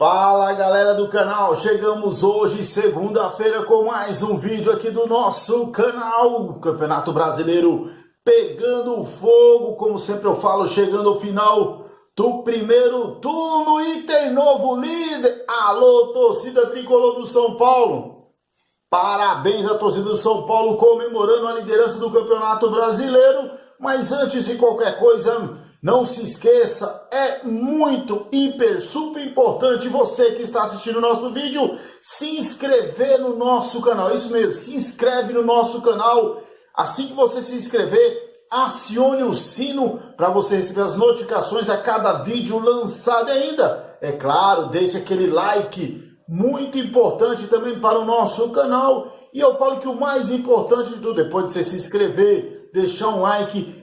Fala galera do canal, chegamos hoje segunda-feira com mais um vídeo aqui do nosso canal. O Campeonato Brasileiro pegando fogo, como sempre eu falo, chegando ao final do primeiro turno e tem novo líder. Alô, torcida tricolor do São Paulo, parabéns à torcida do São Paulo comemorando a liderança do Campeonato Brasileiro. Mas antes de qualquer coisa, não se esqueça, é muito, super importante você que está assistindo o nosso vídeo se inscrever no nosso canal. Isso mesmo, se inscreve no nosso canal. Assim que você se inscrever, acione o sino para você receber as notificações a cada vídeo lançado. E ainda, é claro, deixe aquele like, muito importante também para o nosso canal. E eu falo que o mais importante de tudo, depois de você se inscrever, deixar um like,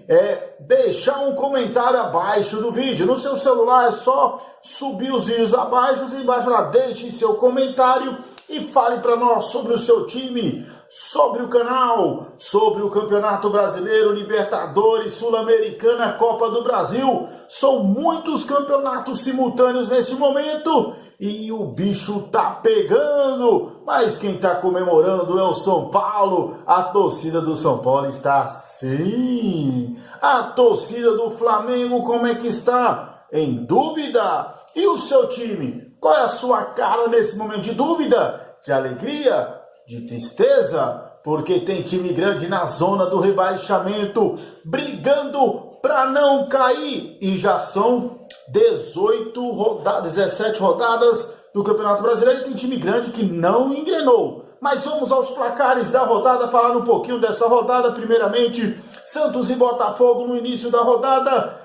deixar um comentário abaixo do vídeo. No seu celular é só subir os vídeos abaixo, e embaixo lá deixe seu comentário e fale para nós sobre o seu time, sobre o canal, sobre o Campeonato Brasileiro, Libertadores, Sul-Americana, Copa do Brasil. São muitos campeonatos simultâneos neste momento e o bicho tá pegando, mas quem tá comemorando é o São Paulo. A torcida do São Paulo está sim. A torcida do Flamengo, como é que está? Em dúvida. E o seu time? Qual é a sua cara nesse momento de dúvida? De alegria? De tristeza? Porque tem time grande na zona do rebaixamento, brigando para não cair. E já são 17 rodadas do Campeonato Brasileiro e tem time grande que não engrenou. Mas vamos aos placares da rodada, falar um pouquinho dessa rodada. Primeiramente, Santos e Botafogo no início da rodada,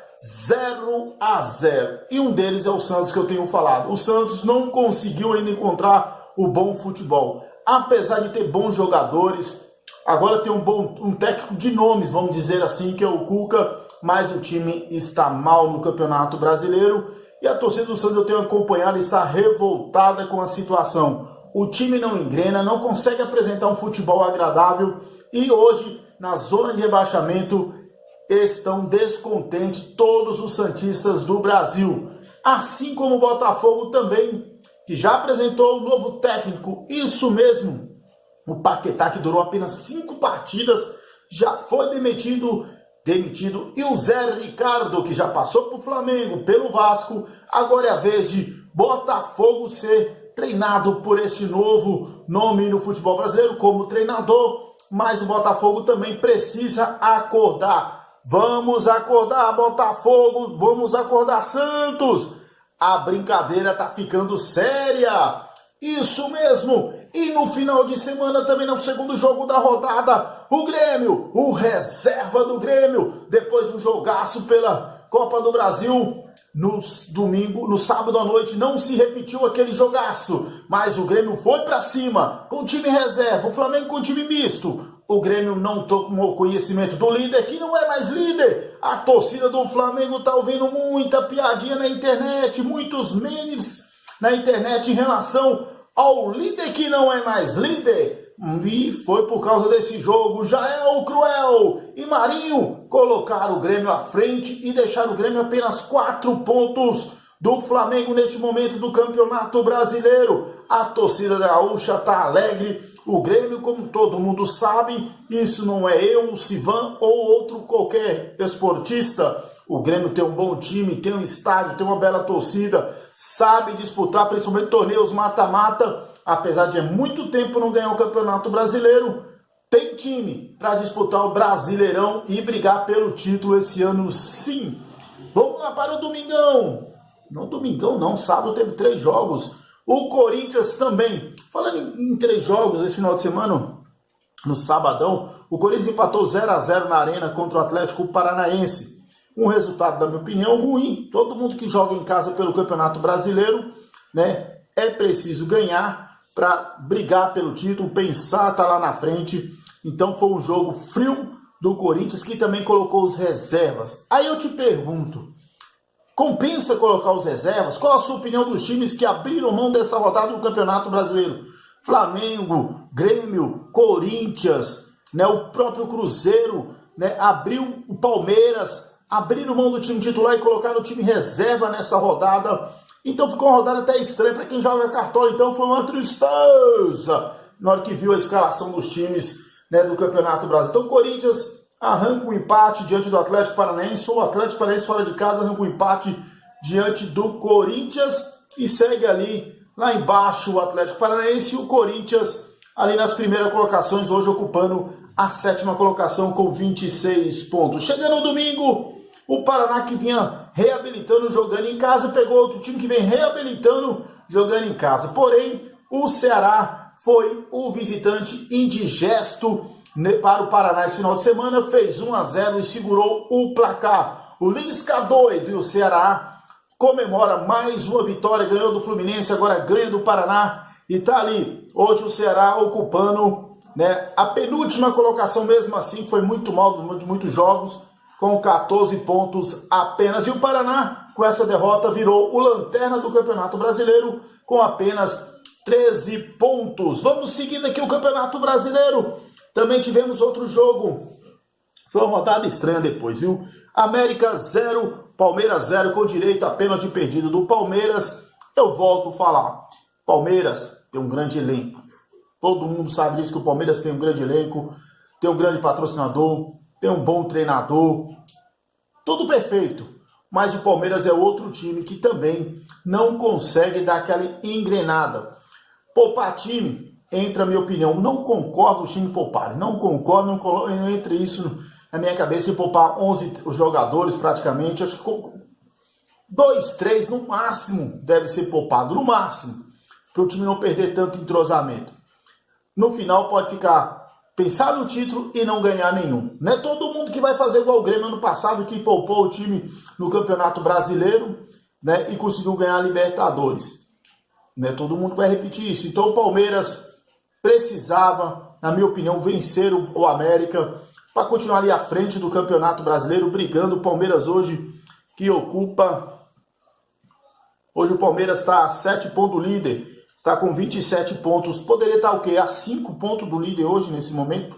0-0. E um deles é o Santos, que eu tenho falado. O Santos não conseguiu ainda encontrar o bom futebol. Apesar de ter bons jogadores, agora tem um técnico de nomes, vamos dizer assim, que é o Cuca, mas o time está mal no Campeonato Brasileiro e a torcida do Santos, eu tenho acompanhado, está revoltada com a situação. O time não engrena, não consegue apresentar um futebol agradável e hoje, na zona de rebaixamento, estão descontentes todos os santistas do Brasil. Assim como o Botafogo também, que já apresentou um novo técnico, isso mesmo, o Paquetá, que durou apenas 5 partidas, já foi demitido, e o Zé Ricardo, que já passou para o Flamengo, pelo Vasco, agora é a vez de Botafogo ser treinado por este novo nome no futebol brasileiro como treinador, mas o Botafogo também precisa acordar. Vamos acordar, Botafogo, vamos acordar, Santos! A brincadeira tá ficando séria. Isso mesmo. E no final de semana também no segundo jogo da rodada, o Grêmio, o reserva do Grêmio, depois do jogaço pela Copa do Brasil, no sábado à noite não se repetiu aquele jogaço, mas o Grêmio foi para cima com o time reserva, o Flamengo com o time misto. O Grêmio não tomou conhecimento do líder, que não é mais líder. A torcida do Flamengo tá ouvindo muita piadinha na internet, muitos memes na internet em relação ao líder que não é mais líder. E foi por causa desse jogo. Jael Cruel e Marinho colocaram o Grêmio à frente e deixaram o Grêmio apenas 4 pontos do Flamengo neste momento do Campeonato Brasileiro. A torcida da Gaúcha tá alegre. O Grêmio, como todo mundo sabe, isso não é eu, o Sivan ou outro qualquer esportista. O Grêmio tem um bom time, tem um estádio, tem uma bela torcida, sabe disputar principalmente torneios mata-mata. Apesar de muito tempo não ganhar o Campeonato Brasileiro, tem time para disputar o Brasileirão e brigar pelo título esse ano sim. Vamos lá para o domingão. Não domingão não, sábado teve 3 jogos. O Corinthians também, falando em 3 jogos esse final de semana, no sabadão, o Corinthians empatou 0-0 na Arena contra o Atlético Paranaense. Um resultado, na minha opinião, ruim. Todo mundo que joga em casa pelo Campeonato Brasileiro, né, é preciso ganhar para brigar pelo título, pensar, tá lá na frente. Então foi um jogo frio do Corinthians, que também colocou os reservas. Aí eu te pergunto, compensa colocar os reservas? Qual a sua opinião dos times que abriram mão dessa rodada do Campeonato Brasileiro? Flamengo, Grêmio, Corinthians, né, o próprio Cruzeiro, né, abriu o Palmeiras, abriram mão do time titular e colocaram o time reserva nessa rodada. Então ficou uma rodada até estranha para quem joga cartola. Então foi uma tristeza na hora que viu a escalação dos times, né, do Campeonato Brasileiro. Então o Corinthians arranca um empate diante do Atlético Paranaense. O Atlético Paranaense fora de casa arranca um empate diante do Corinthians e segue ali lá embaixo o Atlético Paranaense e o Corinthians ali nas primeiras colocações, hoje ocupando a 7ª colocação com 26 pontos. Chegando no domingo, o Paraná, que vinha reabilitando jogando em casa, pegou outro time que vem reabilitando jogando em casa. Porém, o Ceará foi o visitante indigesto para o Paraná esse final de semana, fez 1-0 e segurou o placar. O Lisca doido e o Ceará comemora mais uma vitória, ganhou do Fluminense, agora ganha do Paraná e tá ali. Hoje o Ceará ocupando, né, a penúltima colocação, mesmo assim foi muito mal durante muitos jogos, com 14 pontos apenas. E o Paraná, com essa derrota, virou o lanterna do Campeonato Brasileiro com apenas 13 pontos. Vamos seguindo aqui o Campeonato Brasileiro. Também tivemos outro jogo. Foi uma rodada estranha depois, viu? América 0, Palmeiras 0, com direito a pênalti perdido do Palmeiras. Eu volto a falar. Palmeiras tem um grande elenco. Todo mundo sabe disso, que o Palmeiras tem um grande elenco, tem um grande patrocinador, tem um bom treinador. Tudo perfeito. Mas o Palmeiras é outro time que também não consegue dar aquela engrenada. Poupar time, entra a minha opinião. Não concordo os times pouparem. Não concordo, não entra isso na minha cabeça de poupar 11 jogadores praticamente. Acho que 2, 3 no máximo deve ser poupado. No máximo. Para o time não perder tanto entrosamento. No final pode ficar... pensar no título e não ganhar nenhum. Não é todo mundo que vai fazer igual o Grêmio ano passado, que poupou o time no Campeonato Brasileiro, né, e conseguiu ganhar a Libertadores. Não é todo mundo que vai repetir isso. Então o Palmeiras precisava, na minha opinião, vencer o América para continuar ali à frente do Campeonato Brasileiro, brigando. O Palmeiras hoje que ocupa... Hoje o Palmeiras está a 7 pontos do líder. Está com 27 pontos. Poderia estar o quê? A 5 pontos do líder hoje, nesse momento.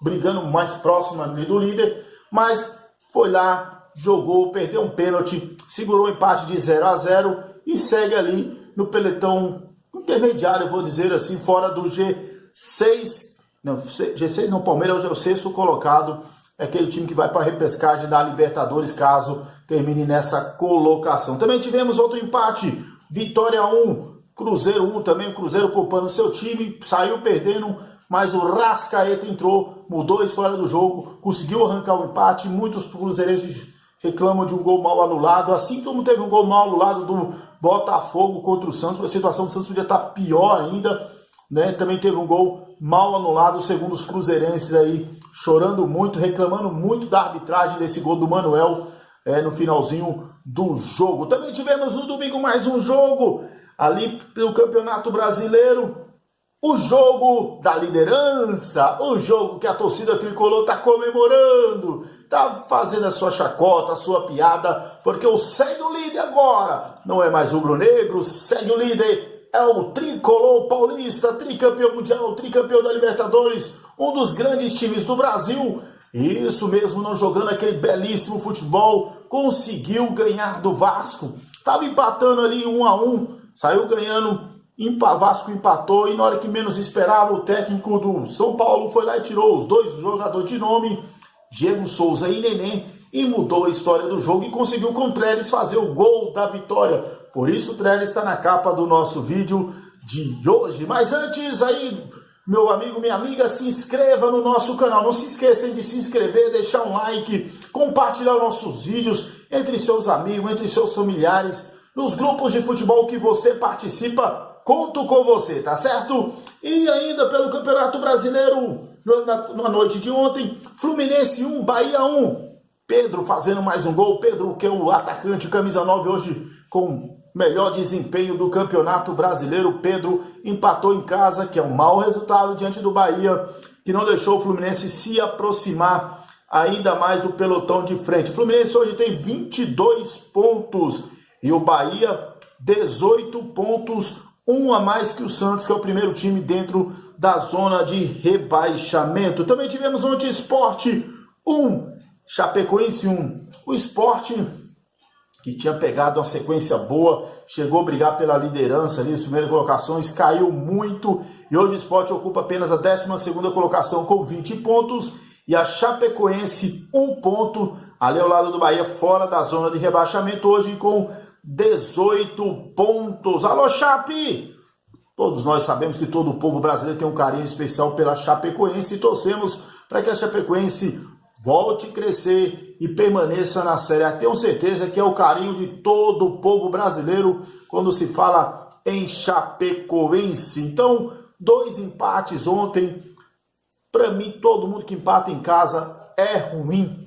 Brigando mais próximo ali do líder. Mas foi lá, jogou, perdeu um pênalti. Segurou o empate de 0-0. E segue ali no pelotão intermediário, vou dizer assim, fora do G6. Não, G6 não, Palmeiras hoje é o 6º colocado. É aquele time que vai para a repescagem da Libertadores, caso termine nessa colocação. Também tivemos outro empate. Vitória 1. Cruzeiro 1 também, o Cruzeiro poupando seu time, saiu perdendo, mas o Rascaeta entrou, mudou a história do jogo, conseguiu arrancar o empate. Muitos cruzeirenses reclamam de um gol mal anulado, assim como teve um gol mal anulado do Botafogo contra o Santos. A situação do Santos podia estar pior ainda, né? Também teve um gol mal anulado, segundo os cruzeirenses aí, chorando muito, reclamando muito da arbitragem desse gol do Manuel no finalzinho do jogo. Também tivemos no domingo mais um jogo, ali pelo Campeonato Brasileiro, o jogo da liderança, o jogo que a torcida tricolor está comemorando, está fazendo a sua chacota, a sua piada, porque o segue o líder agora não é mais rubro-negro, segue o líder, é o tricolor paulista, tricampeão mundial, tricampeão da Libertadores, um dos grandes times do Brasil. Isso mesmo, não jogando aquele belíssimo futebol, conseguiu ganhar do Vasco, estava empatando ali 1-1, saiu ganhando, Vasco empatou, e na hora que menos esperava, o técnico do São Paulo foi lá e tirou os 2 jogadores de nome, Diego Souza e Neném, e mudou a história do jogo e conseguiu com o Trellis fazer o gol da vitória. Por isso o Trellis está na capa do nosso vídeo de hoje. Mas antes aí, meu amigo, minha amiga, se inscreva no nosso canal. Não se esqueçam de se inscrever, deixar um like, compartilhar nossos vídeos entre seus amigos, entre seus familiares, nos grupos de futebol que você participa. Conto com você, tá certo? E ainda pelo Campeonato Brasileiro, na noite de ontem, Fluminense 1, Bahia 1. Pedro fazendo mais um gol. Pedro, que é o atacante, camisa 9, hoje com melhor desempenho do Campeonato Brasileiro. Pedro empatou em casa, que é um mau resultado diante do Bahia, que não deixou o Fluminense se aproximar ainda mais do pelotão de frente. O Fluminense hoje tem 22 pontos e o Bahia 18 pontos, um a mais que o Santos, que é o primeiro time dentro da zona de rebaixamento. Também tivemos ontem Sport 1, Chapecoense 1. O Sport, que tinha pegado uma sequência boa, chegou a brigar pela liderança ali, as primeiras colocações, caiu muito, e hoje o Sport ocupa apenas a 12ª colocação com 20 pontos, e a Chapecoense 1 ponto, ali ao lado do Bahia, fora da zona de rebaixamento, hoje com 18 pontos. Alô, Chape! Todos nós sabemos que todo o povo brasileiro tem um carinho especial pela Chapecoense e torcemos para que a Chapecoense volte a crescer e permaneça na Série A. Tenho certeza que é o carinho de todo o povo brasileiro quando se fala em Chapecoense. Então, 2 empates ontem. Para mim, todo mundo que empata em casa é ruim.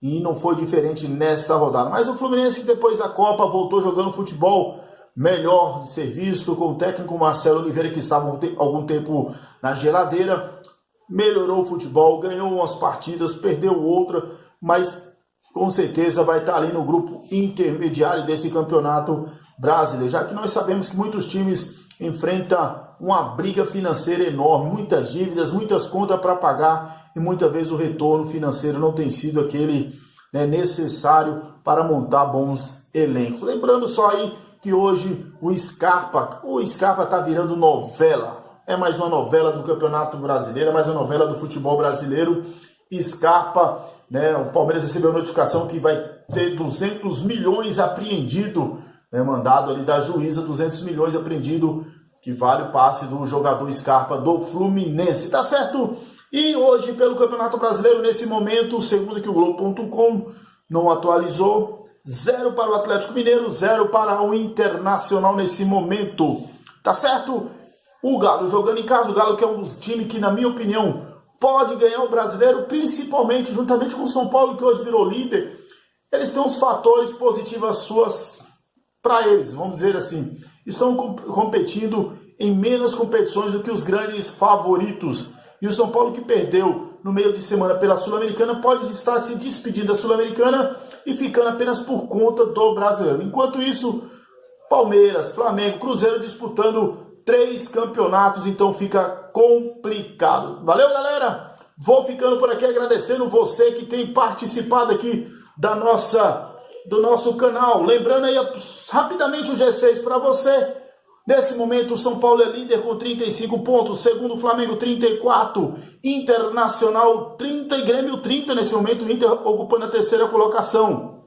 E não foi diferente nessa rodada. Mas o Fluminense, depois da Copa, voltou jogando futebol melhor de ser visto, com o técnico Marcelo Oliveira, que estava algum tempo na geladeira. Melhorou o futebol, ganhou umas partidas, perdeu outra, mas com certeza vai estar ali no grupo intermediário desse campeonato brasileiro, já que nós sabemos que muitos times enfrentam uma briga financeira enorme, muitas dívidas, muitas contas para pagar e muitas vezes o retorno financeiro não tem sido aquele necessário para montar bons elencos. Lembrando só aí que hoje o Scarpa está virando novela. É mais uma novela do Campeonato Brasileiro, é mais uma novela do futebol brasileiro. Scarpa, o Palmeiras recebeu a notificação que vai ter 200 milhões apreendido, mandado ali da juíza, 200 milhões apreendido, que vale o passe do jogador Scarpa do Fluminense, tá certo? E hoje, pelo Campeonato Brasileiro, nesse momento, segundo que o Globo.com não atualizou, 0 para o Atlético Mineiro, 0 para o Internacional nesse momento, tá certo? O Galo jogando em casa, o Galo que é um dos times que, na minha opinião, pode ganhar o Brasileiro, principalmente juntamente com o São Paulo, que hoje virou líder. Eles têm uns fatores positivos suas para eles, vamos dizer assim. Estão competindo em menos competições do que os grandes favoritos. E o São Paulo, que perdeu no meio de semana pela Sul-Americana, pode estar se despedindo da Sul-Americana e ficando apenas por conta do Brasileiro. Enquanto isso, Palmeiras, Flamengo, Cruzeiro disputando 3 campeonatos, então fica complicado. Valeu, galera! Vou ficando por aqui agradecendo você que tem participado aqui do nosso canal. Lembrando aí rapidamente o G6 para você. Nesse momento, o São Paulo é líder com 35 pontos, segundo o Flamengo 34, Internacional 30 e Grêmio 30. Nesse momento, o Inter ocupando a 3ª colocação.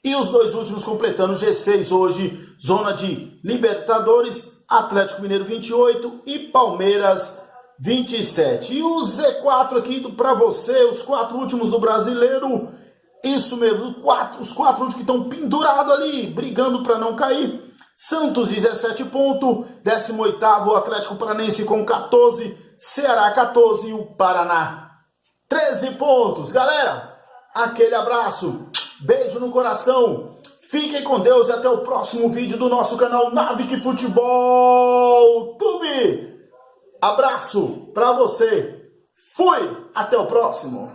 E os 2 últimos completando o G6 hoje, zona de Libertadores, Atlético Mineiro 28 e Palmeiras 27. E o Z4 aqui para você, os 4 últimos do Brasileiro, isso mesmo, os 4 últimos que estão pendurados ali, brigando para não cair. Santos 17 pontos, 18º Atlético Paranense com 14, Ceará 14 e o Paraná 13 pontos. Galera, aquele abraço, beijo no coração. Fiquem com Deus e até o próximo vídeo do nosso canal Navic Futebol Tube. Abraço pra você. Fui. Até o próximo.